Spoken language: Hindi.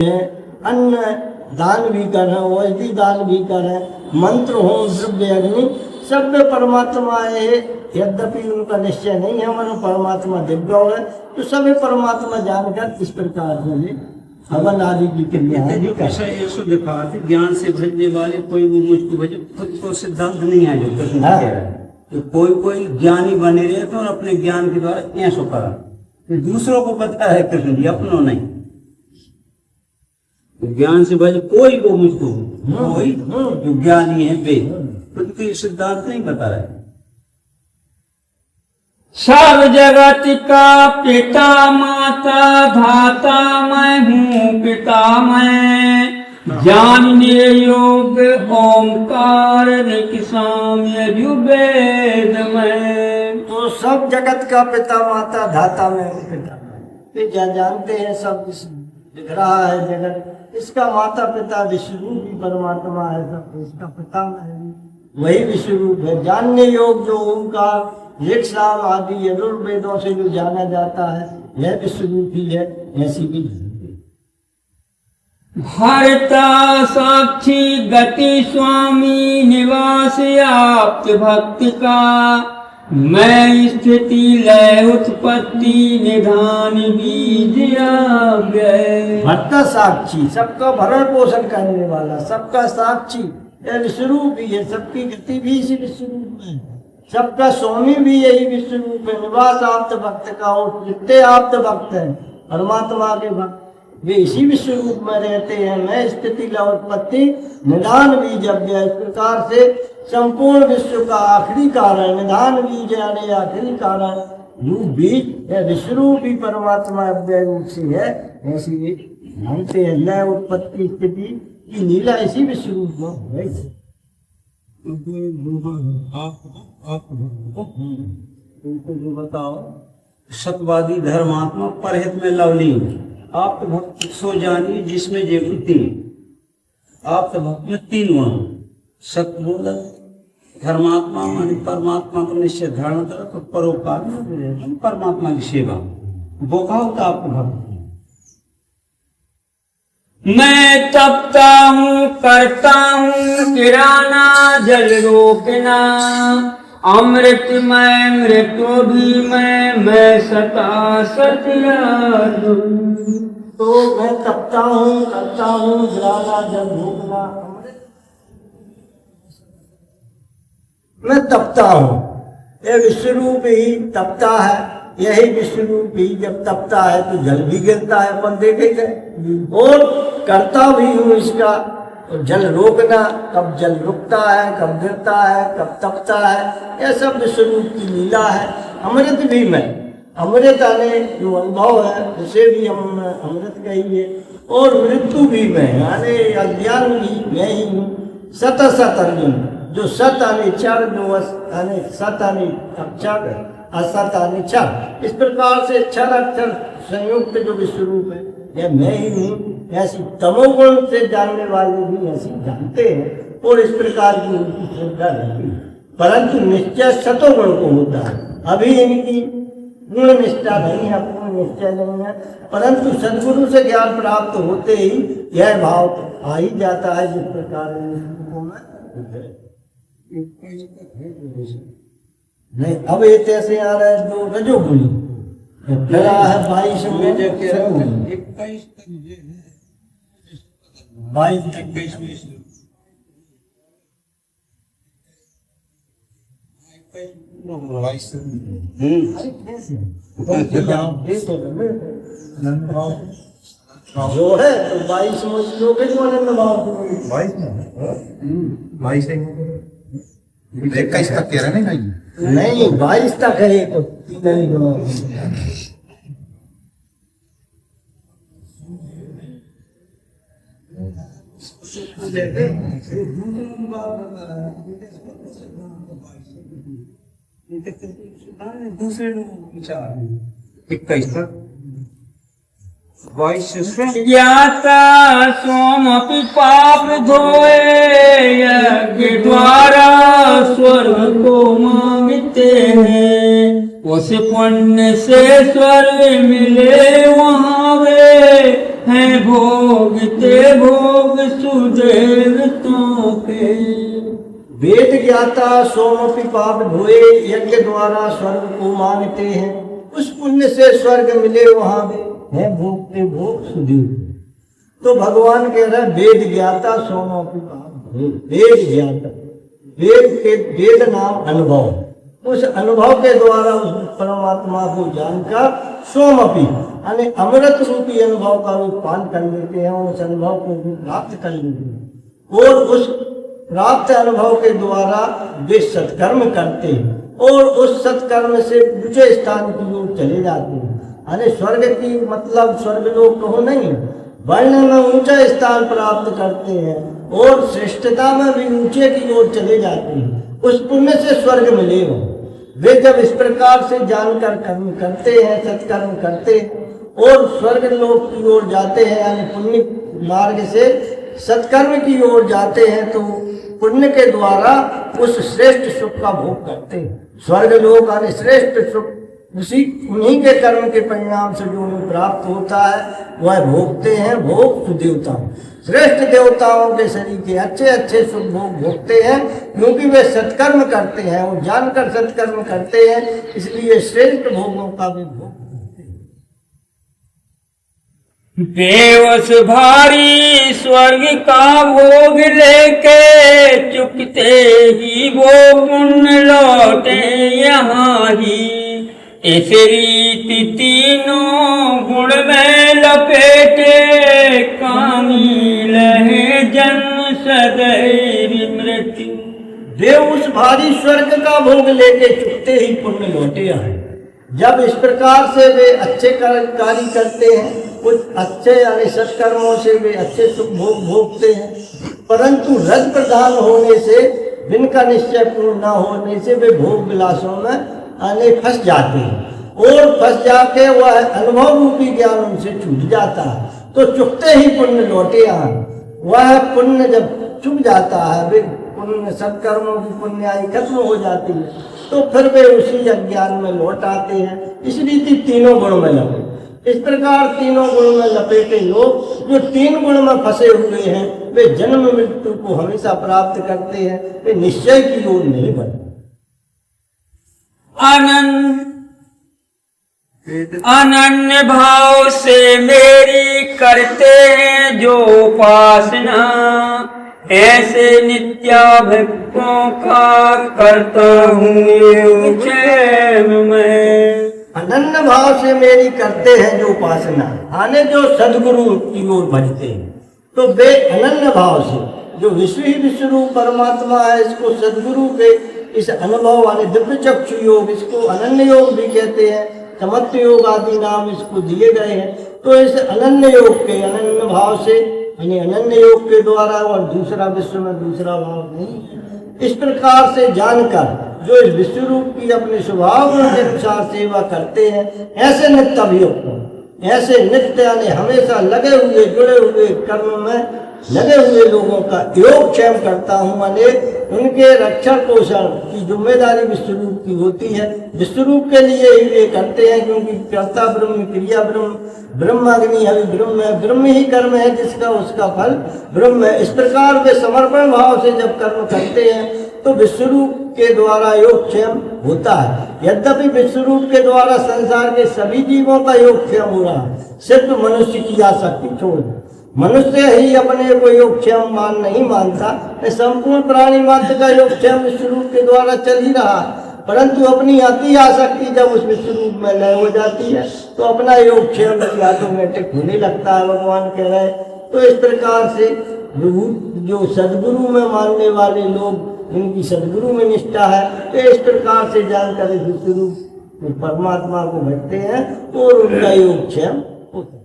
अन्न दान भी कर रहे हैं, औषधि दान भी कर रहे हैं, मंत्र हो, द्रव्य अग्नि, सब में परमात्मा है। यद्यपि उनका निश्चय नहीं है मनो परमात्मा दिव्य है, तो सभी परमात्मा जानकर इस प्रकार से हवन आदि की क्रिया ऐसा दिखा ज्ञान से भजने वाले कोई भी मुझको भजे, खुद को सिद्धांत नहीं है जो कृष्ण कह रहा है। तो कोई ज्ञानी बने रहे तो अपने ज्ञान के द्वारा ऐसा करा, तो दूसरों को पता है कृष्ण जी, अपनों नहीं। ज्ञान से भज कोई को मुझको कोई जो ज्ञानी है वे खुद के सिद्धांत नहीं बता रहे। सब जगत का पिता माता धाता मैं हूँ पिता मैं, जानने योग्य ओंकार निकसाम्य वेद में। तो सब जगत का पिता माता धाता मैं हूँ पिता मैं, जानते हैं सब दिख रहा है जगत, इसका माता पिता विश्वरूप भी परमात्मा है, सब इसका पिता है वही विश्वरूप है। जानने योग्य जो ओंकार ऋक् साम आदि यजुर्वेदों से जो जाना जाता है यह विश्वरूप ही है। ऐसी भी भरता साक्षी गति स्वामी निवास आप्त भक्ति का, मैं स्थिति लय उत्पत्ति निधान बीज अव्यय। भरता साक्षी सबका भरण पोषण करने वाला, सबका साक्षी यह विश्वरूप ही है, सबकी गति भी इसी विश्वरूप में है, सबका स्वामी भी यही विश्वरूप है। निवास आप्त भक्त का, और जितने आप्त भक्त हैं परमात्मा के भक्त वे इसी विश्वरूप में रहते हैं। मैं स्थिति लय उत्पत्ति निधान बीज अव्यय, इस प्रकार से संपूर्ण विश्व का आखिरी कारण निधान बीज यानी आखिरी कारण रूप बीज यह विश्वरूप ही परमात्मा अव्यय रूप से है। ऐसी जानते हैं लय उत्पत्ति स्थिति की लीला इसी विश्वरूप में है। उनको जो बताओ सतवादी धर्मात्मा परहित में लवलीन, आप तो भक्ति सो जानिए जिसमें जेवृत्ति। आप तो भक्ति में 3 गुण, सत्य बोला धर्मात्मा मानी परमात्मा को निश्चय धारण करो, तो परोपकार में परमात्मा की सेवा वो का होता आपको भक्ति। मैं तपता हूँ करता हूँ किराना जल रोकना, अमृत मैं मृत्यु भी मैं सता सत्या। तो मैं तपता हूँ करता हूँ गिराना जल रोकना, मैं तपता हूँ, यह विश्वरूप ही तपता है। यही विश्वरूप ही जब तपता है तो जल भी गिरता है, अपन देखे गए, और करता भी हूँ इसका। और जल रोकना, कब जल रुकता है, कब गिरता है, कब तपता है, यह सब विश्वरूप की लीला है। अमृत भी मैं, अमृत आने जो अनुभव है उसे भी हम अमृत कहिए, और मृत्यु भी मैं यानी अज्ञान भी मैं ही हूँ। सत सत अर्जुन, जो सत आने चार, जो आने सत आने अक्षर असत आने चार, इस प्रकार से 6 अक्षर संयुक्त जो विश्वरूप है यह मैं ही हूँ। ऐसी तमोगुण से जानने वाले भी ऐसी जानते हैं, और इस प्रकार की उनकी श्रद्धा रहती है, परंतु निश्चय सतोगुण को होता है। अभी इनकी गुण निष्ठा नहीं है, पूर्ण निश्चय नहीं है, परंतु सदगुरु से ज्ञान प्राप्त होते ही यह भाव आ ही जाता है। जिस प्रकार नहीं, अब ये कैसे आ रहा है जो रजोगुणी लगा है 22 में 22 जो है तो 22 में लोग इक्कीस तक कह रहे नहीं 22 तक है तो दूसरे विचार 21 तक ज्ञाता सोमपि पाप धोए यज्ञ द्वारा स्वर्ग को मांगते हैं, उस पुण्य से स्वर्ग मिले वहाँ वे है भोगते भोग सुदेव तो के। वेद ज्ञाता सोमपि पाप धोए, यज्ञ द्वारा स्वर्ग को मांगते हैं, उस पुण्य से स्वर्ग मिले वहां भी है भोगते भोग सुदीव। तो भगवान कह रहे हैं वेद ज्ञाता सोमपि पाप धोए। वेद ज्ञाता, वेद नाम अनुभव, उस अनुभव के द्वारा उस परमात्मा को जानकर सोमपि यानी अमृत रूपी अनुभव का भी पान कर लेते हैं, उस अनुभव को भी प्राप्त कर लेते हैं और उस प्राप्त अनुभव के द्वारा वे सत्कर्म करते हैं और उस सत्कर्म से ऊंचे स्थान की ओर चले जाते हैं। यानी स्वर्ग की मतलब स्वर्ग लोग कहो नहीं, वर्ण में ऊंचा स्थान प्राप्त करते हैं और श्रेष्ठता में भी ऊंचे की ओर चले जाते हैं, उस पुण्य से स्वर्ग मिलेगा। वे जब इस प्रकार से जानकर कर्म करते हैं, सत्कर्म करते हैं और स्वर्ग लोक की ओर जाते हैं, यानी पुण्य मार्ग से सत्कर्म की ओर जाते हैं, तो पुण्य के द्वारा उस श्रेष्ठ सुख का भोग करते हैं। स्वर्ग लोक यानी श्रेष्ठ सुख उन्हीं के कर्म के परिणाम से जो उन्हें प्राप्त होता है वह भोगते हैं। भोग सुदेवताओं, श्रेष्ठ देवताओं के शरीर के अच्छे अच्छे सुख भोग भोगते हैं, क्योंकि वे सत्कर्म करते हैं और जानकर सत्कर्म करते हैं, इसलिए श्रेष्ठ भोगों का भी भोग करते हैं। बेवस भारी स्वर्ग का भोग लेके, चुकते ही वो पुण्य लौटे यहाँ ही। इस रीति तीनों गुण में लपेटे, कामी लहे जन्म सदैव मृत्यु। वे उस भारी स्वर्ग का भोग लेके चुकते ही पुण्य लौटे आए। जब इस प्रकार से वे अच्छे कार्य करते हैं, कुछ अच्छे यानी सत्कर्मों से वे अच्छे सुख भोग भोगते हैं, परंतु रज प्रधान होने से, जिनका निश्चय पूर्ण न होने से वे भोग विलासों में आने फंस जाते हैं और फंस जाके वह अनुभव रूपी ज्ञान उनसे छूट जाता है, तो चुकते ही पुण्य लौटे आए। वह पुण्य जब चुक जाता है, वे पुण्य सत्कर्मों की पुण्याई खत्म हो जाती है, तो फिर वे उसी अज्ञान में लौट आते हैं। इस रीति तीनों गुण में लपेटे, इस प्रकार तीनों गुण में लपेटे लोग जो तीन गुण में फंसे हुए हैं, वे जन्म मृत्यु को हमेशा प्राप्त करते हैं, वे निश्चय की ओर नहीं बढ़ते। अनन्य भाव से मेरी करते हैं जो उपासना, ऐसे नित्या भक्तों का करता हूँ क्षेम में। अनन्य भाव से मेरी करते हैं जो उपासना, आने जो सदगुरु की ओर भजते हैं, तो वे अनन्य भाव से जो विश्व ही विश्व रूप परमात्मा है, इसको सदगुरु के इस अनुभव वाले दिव्य चक्षु योग, इसको अनन्य योग भी कहते हैं, समत्व योग आदि नाम इसको दिए गए हैं। तो इस अनन्य योग के अनन्य भाव से यानी अनन्य योग के द्वारा, और दूसरा विश्व में दूसरा भाव नहीं, इस प्रकार से जानकर जो इस विश्व रूप की अपने स्वभाव के अनुसार सेवा करते हैं, ऐसे नित्य अभियुक्त, ऐसे नित्य यानी हमेशा लगे हुए जुड़े हुए कर्म में लगे हुए लोगों का योग क्षेम करता हूँ। माने उनके रक्षण पोषण की जिम्मेदारी विश्वरूप की होती है, विश्वरूप के लिए ही वे करते हैं, क्योंकि कर्ता ब्रह्म, क्रिया ब्रह्म, ब्रह्म अग्नि हवि ब्रह्म है, ब्रह्म ही कर्म है जिसका उसका फल ब्रह्म है। इस प्रकार वे समर्पण भाव से जब कर्म करते हैं तो विश्वरूप के द्वारा योग क्षेम होता है। यद्यपि विश्वरूप के द्वारा संसार के सभी जीवों का योग क्षेम हो रहा है, सिर्फ मनुष्य की आसक्ति छोड़, मनुष्य ही अपने को योगक्षेम नहीं मानता, संपूर्ण प्राणी मात्र का योगक्षेम विश्वरूप के द्वारा चल ही रहा है, परंतु अपनी अति आसक्ति जब उस विश्वरूप में लय हो जाती है तो अपना योगक्षेम ऑटोमेटिक होने लगता है, भगवान कह रहे हैं। तो इस प्रकार से जो सदगुरु में मानने वाले लोग, जिनकी सदगुरु में निष्ठा है, तो इस प्रकार से जानकर इस विश्वरूप परमात्मा को भजते हैं और उनका योगक्षेम होता है।